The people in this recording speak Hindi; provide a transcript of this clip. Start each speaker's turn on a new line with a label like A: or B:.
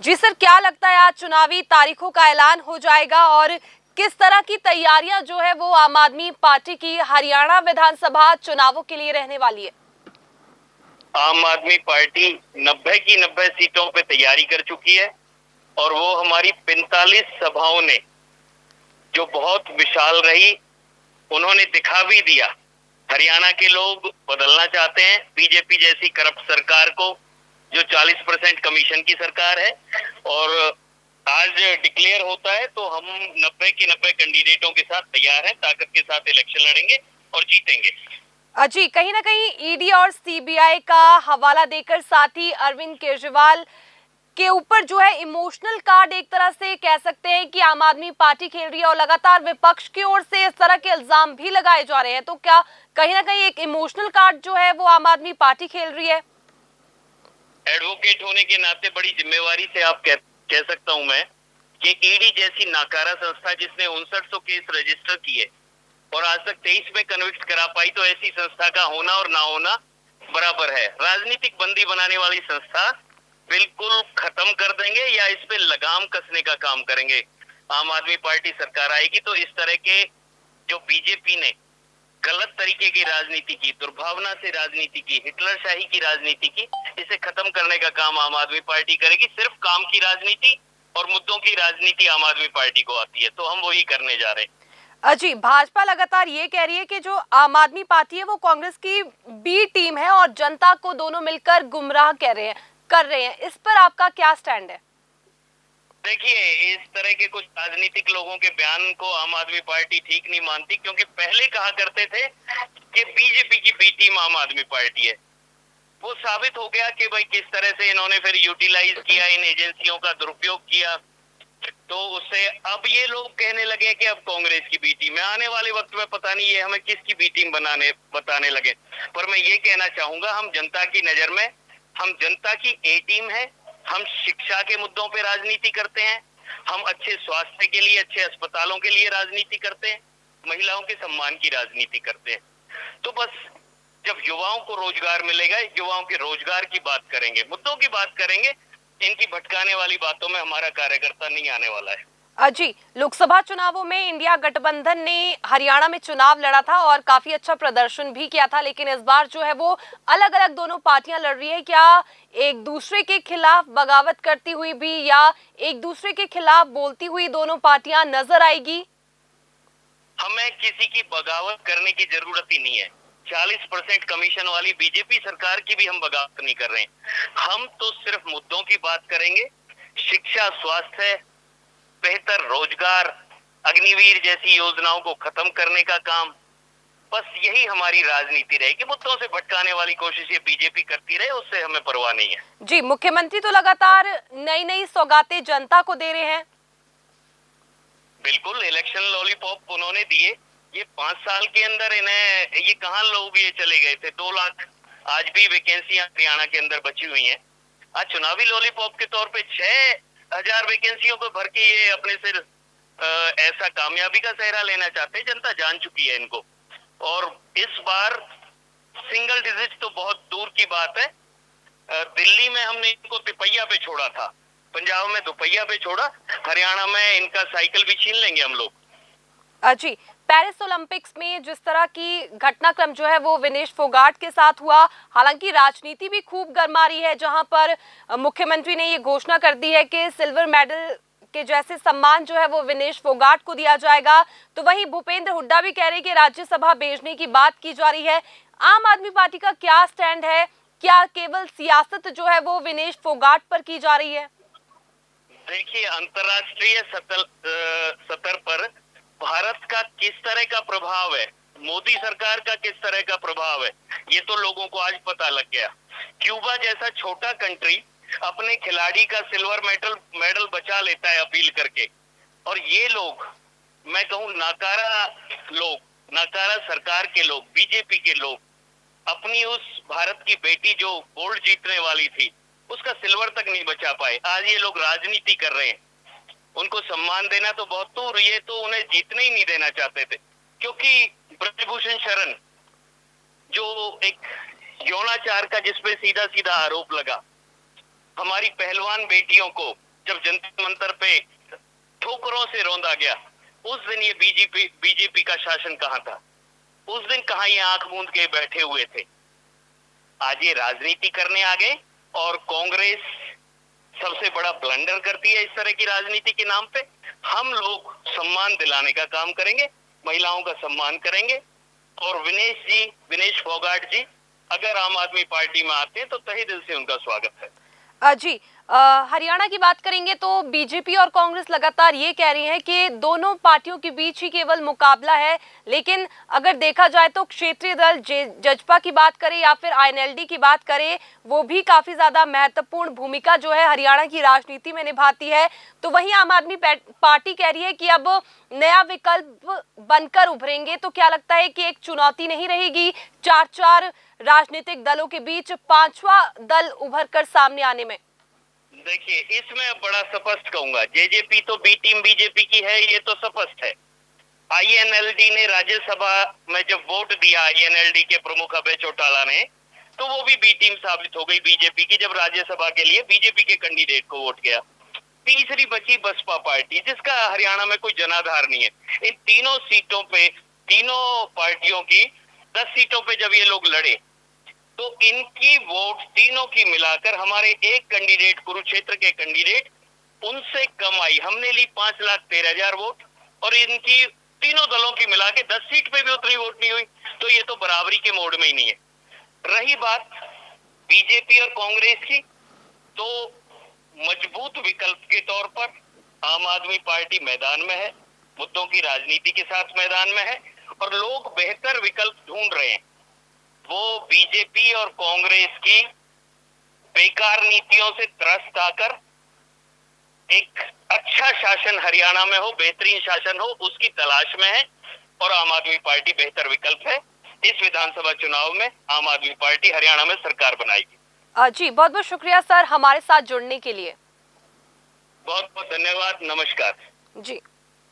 A: जी सर, क्या लगता है आज चुनावी तारीखों का ऐलान हो जाएगा और किस तरह की तैयारियां जो है वो आम आदमी पार्टी की हरियाणा विधानसभा चुनावों के लिए रहने वाली है?
B: आम आदमी पार्टी 90 की 90 सीटों पे तैयारी कर चुकी है और वो हमारी 45 सभाओं ने जो बहुत विशाल रही, उन्होंने दिखा भी दिया। हरियाणा के लोग बदलना चाहते हैं बीजेपी जैसी करप्ट सरकार को, जो 40% कमीशन की सरकार है। और आज डिक्लेयर होता है तो हम 90 के 90 कैंडिडेटों के साथ तैयार हैं, ताकत के साथ इलेक्शन लड़ेंगे और जीतेंगे।
A: जी, कहीं ना कहीं ईडी और सीबीआई का हवाला देकर साथ ही अरविंद केजरीवाल के ऊपर जो है इमोशनल कार्ड एक तरह से कह सकते हैं कि आम आदमी पार्टी खेल रही है और लगातार विपक्ष की ओर से इस तरह के इल्जाम भी लगाए जा रहे हैं, तो क्या कहीं ना कहीं एक इमोशनल कार्ड जो है वो आम आदमी पार्टी खेल रही है?
B: एडवोकेट होने के नाते बड़ी जिम्मेवारी से आप कह सकता हूं मैं कि ईडी जैसी नाकारा संस्था जिसने 5900 केस रजिस्टर किए और आज तक 23 में कन्विक्ट करा पाई, तो ऐसी संस्था का होना और ना होना बराबर है। राजनीतिक बंदी बनाने वाली संस्था बिल्कुल खत्म कर देंगे या इस पे लगाम कसने का काम करेंगे। आम आदमी पार्टी सरकार आएगी तो इस तरह के जो बीजेपी ने गलत तरीके की राजनीति की, दुर्भावना से राजनीति की, हिटलरशाही की राजनीति की, इसे खत्म करने का काम आम आदमी पार्टी करेगी। सिर्फ काम की राजनीति और मुद्दों की राजनीति आम आदमी पार्टी को आती है, तो हम वही करने जा रहे हैं।
A: जी, भाजपा लगातार ये कह रही है कि जो आम आदमी पार्टी है वो कांग्रेस की बी टीम है और जनता को दोनों मिलकर गुमराह कर रहे हैं। इस पर आपका क्या स्टैंड है?
B: देखिए, इस तरह के कुछ राजनीतिक लोगों के बयान को आम आदमी पार्टी ठीक नहीं मानती, क्योंकि पहले कहा करते थे कि बीजेपी की बी टीम आम आदमी पार्टी है। वो साबित हो गया कि भाई किस तरह से इन्होंने फिर यूटिलाइज किया, इन एजेंसियों का दुरुपयोग किया। तो उससे अब ये लोग कहने लगे कि अब कांग्रेस की बी टीम है। आने वाले वक्त में पता नहीं ये हमें किसकी बी टीम बताने लगे। पर मैं ये कहना चाहूंगा, हम जनता की नजर में हम जनता की ए टीम है। हम शिक्षा के मुद्दों पे राजनीति करते हैं, हम अच्छे स्वास्थ्य के लिए, अच्छे अस्पतालों के लिए राजनीति करते हैं, महिलाओं के सम्मान की राजनीति करते हैं। तो बस जब युवाओं को रोजगार मिलेगा, युवाओं के रोजगार की बात करेंगे, मुद्दों की बात करेंगे। इनकी भटकाने वाली बातों में हमारा कार्यकर्ता नहीं आने वाला है।
A: जी, लोकसभा चुनावों में इंडिया गठबंधन ने हरियाणा में चुनाव लड़ा था और काफी अच्छा प्रदर्शन भी किया था, लेकिन इस बार जो है वो अलग अलग दोनों पार्टियां लड़ रही है। क्या एक दूसरे के खिलाफ बगावत करती हुई भी या एक दूसरे के खिलाफ बोलती हुई दोनों पार्टियां नजर आएगी?
B: हमें किसी की बगावत करने की जरूरत ही नहीं है। 40% कमीशन वाली बीजेपी सरकार की भी हम बगावत नहीं कर रहे हैं। हम तो सिर्फ मुद्दों की बात करेंगे। शिक्षा, स्वास्थ्य, बेहतर रोजगार, अग्निवीर जैसी योजनाओं को खत्म करने का काम, बस यही हमारी राजनीति रहेगी। मुद्दों से भटकाने वाली कोशिश ये बीजेपी करती रहे, उससे हमें परवाह नहीं है।
A: जी, मुख्यमंत्री तो लगातार नई नई सौगातें जनता को दे रहे हैं।
B: बिल्कुल, इलेक्शन लॉलीपॉप उन्होंने दिए। ये 5 साल के अंदर इन्हें ये कहाँ लोग ये चले गए थे। 2 लाख आज भी वैकेंसियां हरियाणा के अंदर बची हुई हैं। आज चुनावी लॉलीपॉप के तौर पे 6000 वैकेंसियों को भर के ये अपने सिर ऐसा कामयाबी का सेहरा लेना चाहते हैं। जनता जान चुकी है इनको, और इस बार सिंगल डिजिट तो बहुत दूर की बात है। दिल्ली में हमने इनको तिपैया पे छोड़ा था, पंजाब में दुपहिया पे छोड़ा, हरियाणा में इनका साइकिल भी छीन लेंगे हम लोग।
A: जी, पेरिस ओलंपिक्स में जिस तरह की घटनाक्रम जो है वो विनेश फोगाट के साथ हुआ, हालांकि राजनीति भी खूब गर्मा रही है, जहां पर मुख्यमंत्री ने ये घोषणा कर दी है कि सिल्वर मेडल के जैसे सम्मान जो है वो विनेश फोगाट को दिया जाएगा। तो वही भूपेंद्र हुड्डा भी कह रहे हैं कि राज्यसभा भेजने की बात की जा रही है। आम आदमी पार्टी का क्या स्टैंड है? क्या केवल सियासत जो है वो विनेश फोगाट पर की जा रही है?
B: देखिए, अंतर्राष्ट्रीय सतर पर भारत का किस तरह का प्रभाव है, मोदी सरकार का किस तरह का प्रभाव है, ये तो लोगों को आज पता लग गया। क्यूबा जैसा छोटा कंट्री अपने खिलाड़ी का सिल्वर मेडल बचा लेता है अपील करके, और ये लोग, मैं कहूँ नाकारा सरकार के लोग, बीजेपी के लोग, अपनी उस भारत की बेटी जो गोल्ड जीतने वाली थी उसका सिल्वर तक नहीं बचा पाए। आज ये लोग राजनीति कर रहे हैं। उनको सम्मान देना तो बहुत दूर, ये तो उन्हें जीतने ही नहीं देना चाहते थे। क्योंकि ब्रजभूषण शरण जो एक यौनाचार का जिसपे सीधा सीधा आरोप लगा, हमारी पहलवान बेटियों को जब जंतर मंतर पे ठोकरों से रौंदा गया, उस दिन ये बीजेपी का शासन कहां था? उस दिन कहां ये आंख मूंद के बैठे हुए थे? आज ये राजनीति करने आ गए और कांग्रेस सबसे बड़ा ब्लंडर करती है इस तरह की राजनीति के नाम पे। हम लोग सम्मान दिलाने का काम करेंगे, महिलाओं का सम्मान करेंगे। और विनेश फोगाट जी अगर आम आदमी पार्टी में आते हैं तो तहे दिल से उनका स्वागत है।
A: जी, हरियाणा की बात करेंगे तो बीजेपी और कांग्रेस लगातार ये कह रही है कि दोनों पार्टियों के बीच ही केवल मुकाबला है, लेकिन अगर देखा जाए तो क्षेत्रीय दल जजपा की बात करें या फिर आईएनएलडी की बात करें, वो भी काफी ज्यादा महत्वपूर्ण भूमिका जो है हरियाणा की राजनीति में निभाती है। तो वहीं आम आदमी पार्टी कह रही है कि अब नया विकल्प बनकर उभरेंगे। तो क्या लगता है कि एक चुनौती नहीं रहेगी चार राजनीतिक दलों के बीच पांचवा दल उभर कर सामने आने में?
B: देखिए, इसमें बड़ा स्पष्ट कहूंगा, जेजेपी तो बी टीम बीजेपी की है, ये तो स्पष्ट है। आईएनएलडी ने राज्यसभा में जब वोट दिया, आईएनएलडी के प्रमुख अभय चौटाला ने, तो वो भी बी टीम साबित हो गई बीजेपी की, जब राज्यसभा के लिए बीजेपी के कैंडिडेट को वोट किया। तीसरी बची बसपा पार्टी, जिसका हरियाणा में कोई जनाधार नहीं है। इन तीनों सीटों पे, तीनों पार्टियों की 10 सीटों पे जब ये लोग लड़े तो इनकी वोट तीनों की मिलाकर हमारे एक कैंडिडेट, कुरुक्षेत्र के कैंडिडेट, उनसे कम आई। हमने ली 5,13,000 वोट और इनकी तीनों दलों की मिला के 10 सीट पे भी उतनी वोट नहीं हुई। तो ये तो बराबरी के मोड में ही नहीं है। रही बात बीजेपी और कांग्रेस की, तो मजबूत विकल्प के तौर पर आम आदमी पार्टी मैदान में है, मुद्दों की राजनीति के साथ मैदान में है और लोग बेहतर विकल्प ढूंढ रहे हैं। वो बीजेपी और कांग्रेस की बेकार नीतियों से त्रस्त आकर एक अच्छा शासन हरियाणा में हो, बेहतरीन शासन हो, उसकी तलाश में है और आम आदमी पार्टी बेहतर विकल्प है। इस विधानसभा चुनाव में आम आदमी पार्टी हरियाणा में सरकार बनाएगी।
A: जी, बहुत बहुत शुक्रिया सर हमारे साथ जुड़ने के लिए।
B: बहुत बहुत धन्यवाद, नमस्कार।
A: जी।